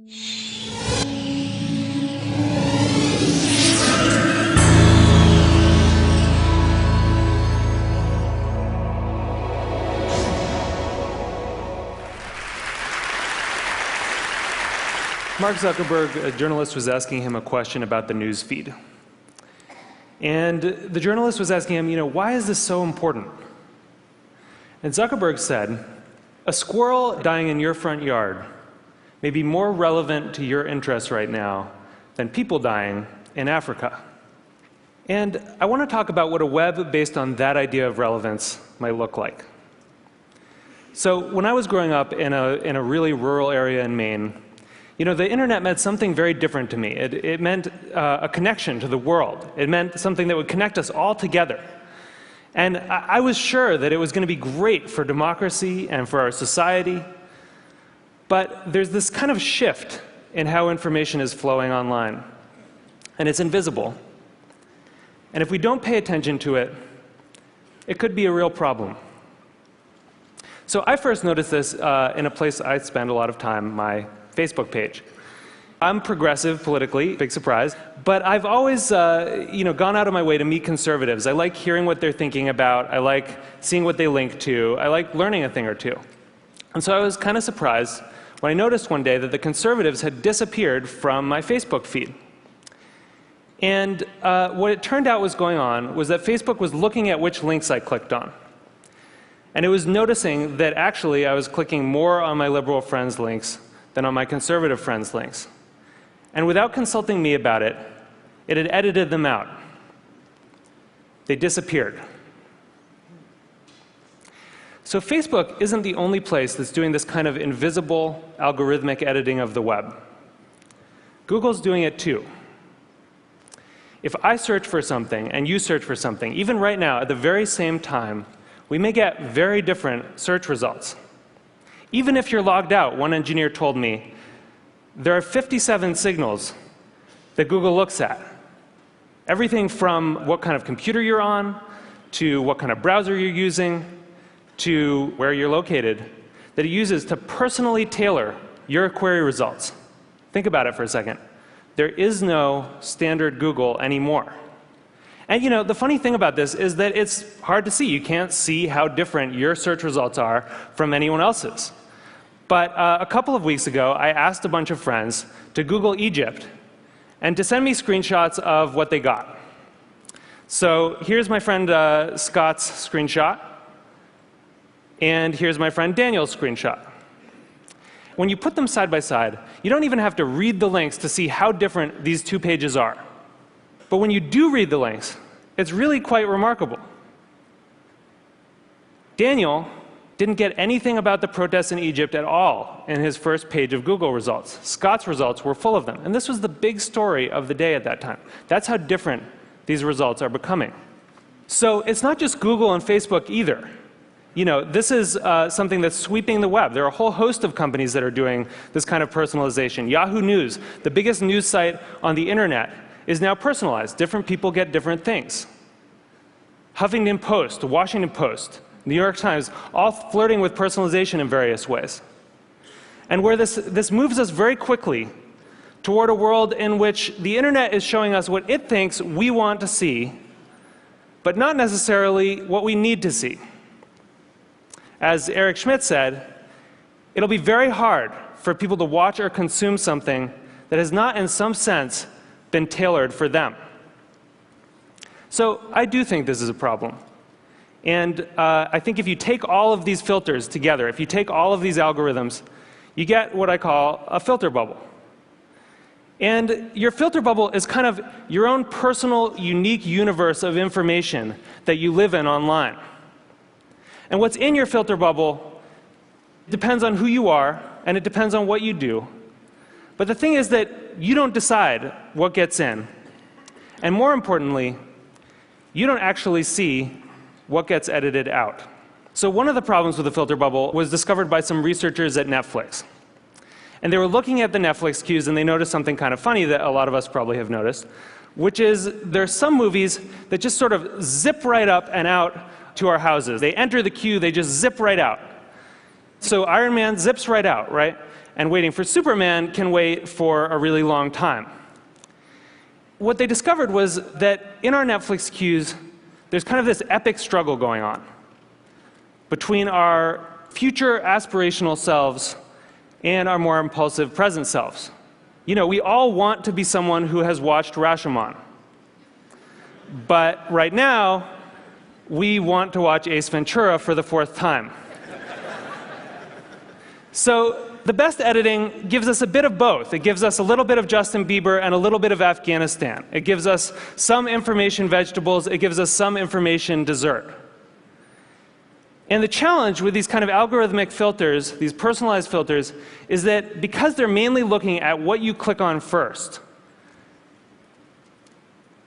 Mark Zuckerberg, a journalist, was asking him a question about the news feed. And the journalist was asking him, why is this so important? And Zuckerberg said, a squirrel dying in your front yard may be more relevant to your interests right now than people dying in Africa. And I want to talk about what a web based on that idea of relevance might look like. So when I was growing up in a really rural area in Maine, the internet meant something very different to me. It meant a connection to the world. It meant something that would connect us all together. And I was sure that it was going to be great for democracy and for our society. But there's this kind of shift in how information is flowing online. And it's invisible. And if we don't pay attention to it, it could be a real problem. So I first noticed this in a place I spend a lot of time, my Facebook page. I'm progressive politically, big surprise, but I've always gone out of my way to meet conservatives. I like hearing what they're thinking about. I like seeing what they link to. I like learning a thing or two. And so I was kind of surprised when I noticed one day that the conservatives had disappeared from my Facebook feed. And what it turned out was going on was that Facebook was looking at which links I clicked on. And it was noticing that actually I was clicking more on my liberal friends' links than on my conservative friends' links. And without consulting me about it, it had edited them out. They disappeared. So Facebook isn't the only place that's doing this kind of invisible algorithmic editing of the web. Google's doing it too. If I search for something and you search for something, even right now at the very same time, we may get very different search results. Even if you're logged out, one engineer told me, there are 57 signals that Google looks at. Everything from what kind of computer you're on, to what kind of browser you're using, to where you're located, that it uses to personally tailor your query results. Think about it for a second. There is no standard Google anymore. And the funny thing about this is that it's hard to see. You can't see how different your search results are from anyone else's. But a couple of weeks ago, I asked a bunch of friends to Google Egypt and to send me screenshots of what they got. So here's my friend Scott's screenshot, and here's my friend Daniel's screenshot. When you put them side by side, you don't even have to read the links to see how different these two pages are. But when you do read the links, it's really quite remarkable. Daniel didn't get anything about the protests in Egypt at all in his first page of Google results. Scott's results were full of them. And this was the big story of the day at that time. That's how different these results are becoming. So it's not just Google and Facebook either. This is something that's sweeping the web. There are a whole host of companies that are doing this kind of personalization. Yahoo News, the biggest news site on the internet, is now personalized. Different people get different things. Huffington Post, the Washington Post, New York Times, all flirting with personalization in various ways. And where this moves us very quickly toward a world in which the internet is showing us what it thinks we want to see, but not necessarily what we need to see. As Eric Schmidt said, it'll be very hard for people to watch or consume something that has not, in some sense, been tailored for them. So I do think this is a problem. And I think if you take all of these filters together, if you take all of these algorithms, you get what I call a filter bubble. And your filter bubble is kind of your own personal, unique universe of information that you live in online. And what's in your filter bubble depends on who you are, and it depends on what you do. But the thing is that you don't decide what gets in. And more importantly, you don't actually see what gets edited out. So one of the problems with the filter bubble was discovered by some researchers at Netflix. And they were looking at the Netflix queues, and they noticed something kind of funny that a lot of us probably have noticed, which is there are some movies that just sort of zip right up and out to our houses. They enter the queue, they just zip right out. So Iron Man zips right out, right? and waiting for Superman can wait for a really long time. What they discovered was that in our Netflix queues, there's kind of this epic struggle going on between our future aspirational selves and our more impulsive present selves. You know, we all want to be someone who has watched Rashomon. But right now, we want to watch Ace Ventura for the 4th time. So the best editing gives us a bit of both. It gives us a little bit of Justin Bieber and a little bit of Afghanistan. It gives us some information vegetables. It gives us some information dessert. And the challenge with these kind of algorithmic filters, these personalized filters, is that because they're mainly looking at what you click on first,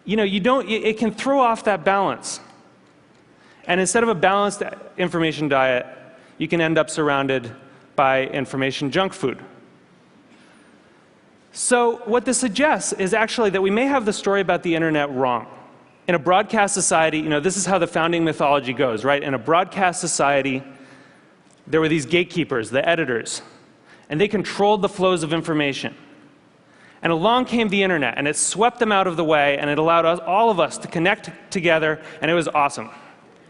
you know, it can throw off that balance. And instead of a balanced information diet, you can end up surrounded by information junk food. So what this suggests is actually that we may have the story about the internet wrong. In a broadcast society, you know, this is how the founding mythology goes, right? In a broadcast society, there were these gatekeepers, the editors, and they controlled the flows of information. And along came the internet, and it swept them out of the way, and it allowed all of us to connect together, and it was awesome.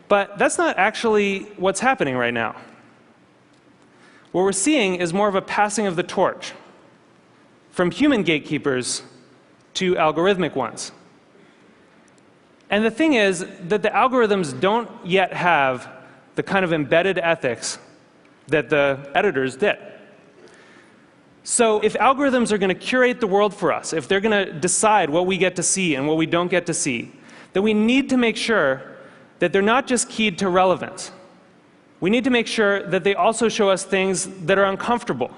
But that's not actually what's happening right now. What we're seeing is more of a passing of the torch from human gatekeepers to algorithmic ones. And the thing is that the algorithms don't yet have the kind of embedded ethics that the editors did. So if algorithms are going to curate the world for us, if they're going to decide what we get to see and what we don't get to see, then we need to make sure that they're not just keyed to relevance. We need to make sure that they also show us things that are uncomfortable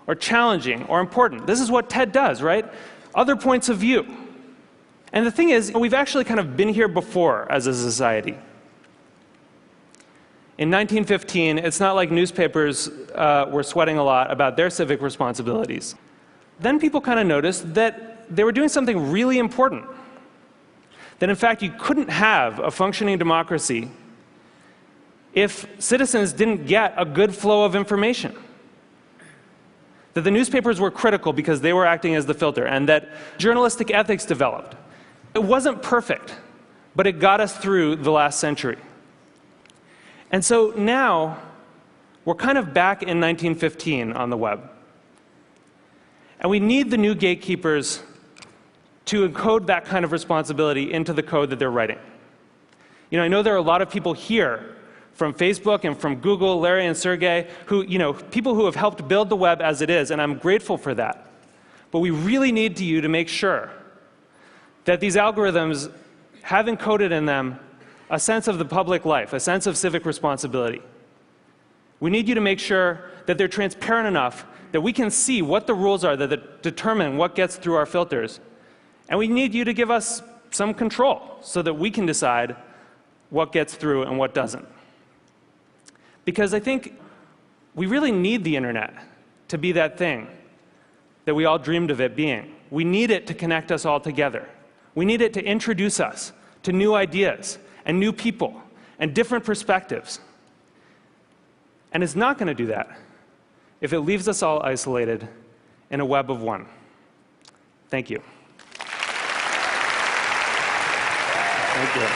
or challenging or important. This is what TED does, right? Other points of view. And the thing is, we've actually kind of been here before as a society. In 1915, it's not like newspapers were sweating a lot about their civic responsibilities. Then people kind of noticed that they were doing something really important. That in fact, you couldn't have a functioning democracy if citizens didn't get a good flow of information. That the newspapers were critical because they were acting as the filter, and that journalistic ethics developed. It wasn't perfect, but it got us through the last century. And so now, we're kind of back in 1915 on the web. And we need the new gatekeepers to encode that kind of responsibility into the code that they're writing. You know, I know there are a lot of people here from Facebook and from Google, Larry and Sergey, who, you know, people who have helped build the web as it is, and I'm grateful for that. But we really need you to make sure that these algorithms have encoded in them a sense of the public life, a sense of civic responsibility. We need you to make sure that they're transparent enough that we can see what the rules are that determine what gets through our filters. And we need you to give us some control so that we can decide what gets through and what doesn't. Because I think we really need the internet to be that thing that we all dreamed of it being. We need it to connect us all together. We need it to introduce us to new ideas and new people and different perspectives. And it's not going to do that if it leaves us all isolated in a web of one. Thank you. Thank you.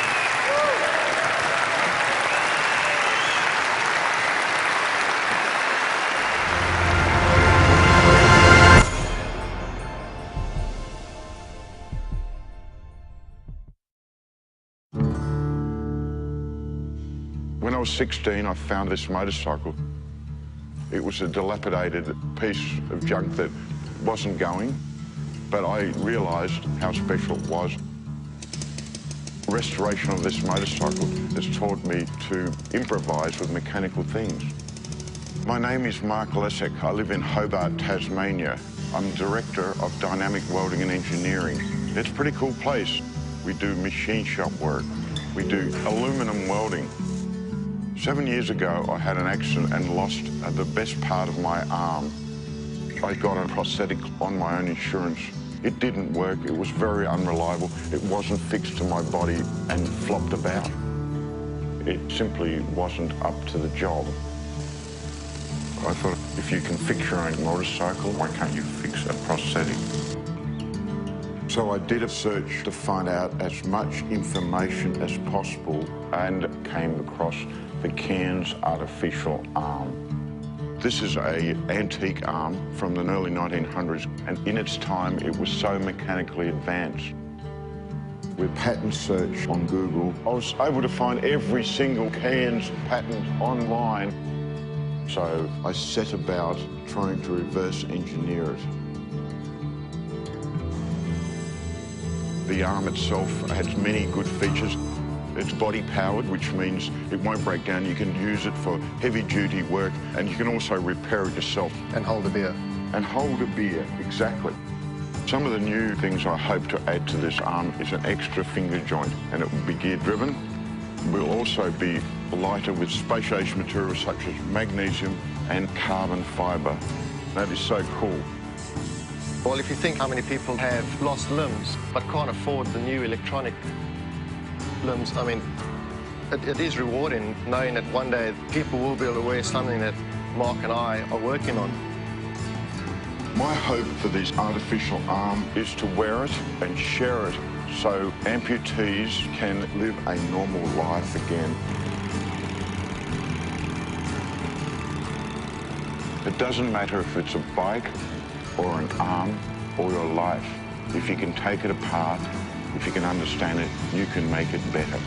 When I was 16, I found this motorcycle. It was a dilapidated piece of junk that wasn't going, but I realized how special it was. Restoration of this motorcycle has taught me to improvise with mechanical things. My name is Mark Lessek. I live in Hobart, Tasmania. I'm Director of Dynamic Welding and Engineering. It's a pretty cool place. We do machine shop work. We do aluminum welding. 7 years ago, I had an accident and lost the best part of my arm. I got a prosthetic on my own insurance. It didn't work. It was very unreliable. It wasn't fixed to my body and flopped about. It simply wasn't up to the job. I thought, if you can fix your own motorcycle, why can't you fix a prosthetic? So I did a search to find out as much information as possible and came across the Cairns artificial arm. This is an antique arm from the early 1900s, and in its time it was so mechanically advanced. With patent search on Google, I was able to find every single Cairns patent online. So I set about trying to reverse engineer it. The arm itself has many good features. It's body powered, which means it won't break down. You can use it for heavy duty work, and you can also repair it yourself. And hold a beer. And hold a beer, exactly. Some of the new things I hope to add to this arm is an extra finger joint, and it will be gear driven. Will also be lighter with space-age materials such as magnesium and carbon fibre. That is so cool. Well, if you think how many people have lost limbs but can't afford the new electronic limbs, I mean, it is rewarding knowing that one day people will be able to wear something that Mark and I are working on. My hope for this artificial arm is to wear it and share it so amputees can live a normal life again. It doesn't matter if it's a bike or an arm or your life. If you can take it apart, if you can understand it, you can make it better.